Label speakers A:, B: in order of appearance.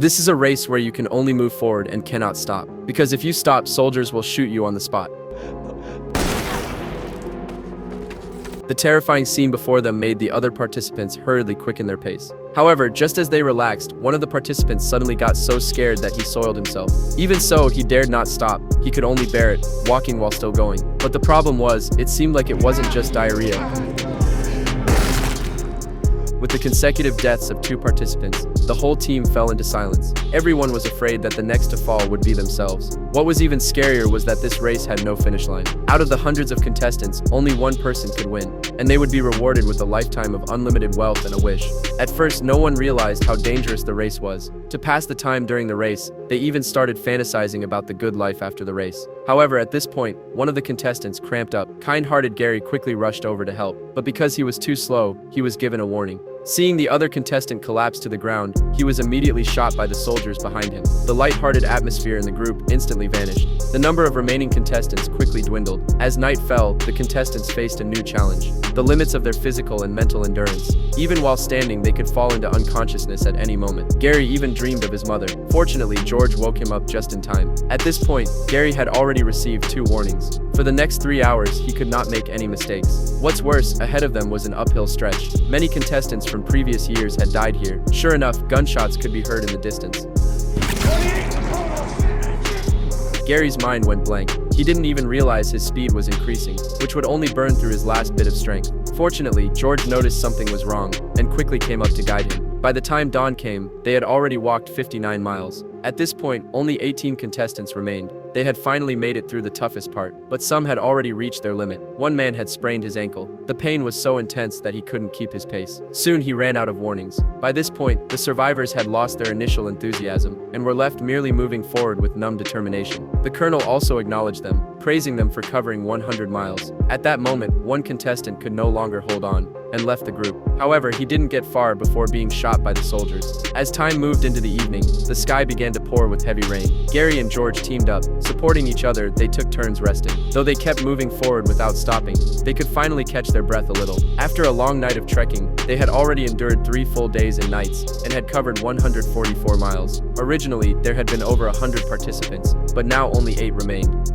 A: This is a race where you can only move forward and cannot stop. Because if you stop, soldiers will shoot you on the spot. The terrifying scene before them made the other participants hurriedly quicken their pace. However, just as they relaxed, one of the participants suddenly got so scared that he soiled himself. Even so, he dared not stop. He could only bear it, walking while still going. But the problem was, it seemed like it wasn't just diarrhea. With the consecutive deaths of 2 participants, the whole team fell into silence. Everyone was afraid that the next to fall would be themselves. What was even scarier was that this race had no finish line. Out of the hundreds of contestants, only one person could win, and they would be rewarded with a lifetime of unlimited wealth and a wish. At first, no one realized how dangerous the race was. To pass the time during the race, they even started fantasizing about the good life after the race. However, at this point, one of the contestants cramped up. Kind-hearted Gary quickly rushed over to help, but because he was too slow, he was given a warning. Seeing the other contestant collapse to the ground, he was immediately shot by the soldiers behind him. The light-hearted atmosphere in the group instantly vanished. The number of remaining contestants quickly dwindled. As night fell, the contestants faced a new challenge: the limits of their physical and mental endurance. Even while standing, they could fall into unconsciousness at any moment. Gary even dreamed of his mother. Fortunately, George woke him up just in time. At this point, Gary had already received 2 warnings. For the next 3 hours, he could not make any mistakes. What's worse, ahead of them was an uphill stretch. Many contestants from previous years had died here. Sure enough, gunshots could be heard in the distance. Gary's mind went blank. He didn't even realize his speed was increasing, which would only burn through his last bit of strength. Fortunately, George noticed something was wrong, and quickly came up to guide him. By the time dawn came, they had already walked 59 miles. At this point, only 18 contestants remained. They had finally made it through the toughest part, but some had already reached their limit. One man had sprained his ankle. The pain was so intense that he couldn't keep his pace. Soon he ran out of warnings. By this point, the survivors had lost their initial enthusiasm, and were left merely moving forward with numb determination. The colonel also acknowledged them, praising them for covering 100 miles. At that moment, one contestant could no longer hold on, and left the group. However, he didn't get far before being shot by the soldiers. As time moved into the evening, the sky began to pour with heavy rain. Gary and George teamed up. Supporting each other, they took turns resting. Though they kept moving forward without stopping, they could finally catch their breath a little. After a long night of trekking, they had already endured 3 full days and nights, and had covered 144 miles. Originally, there had been over 100 participants, but now only 8 remained.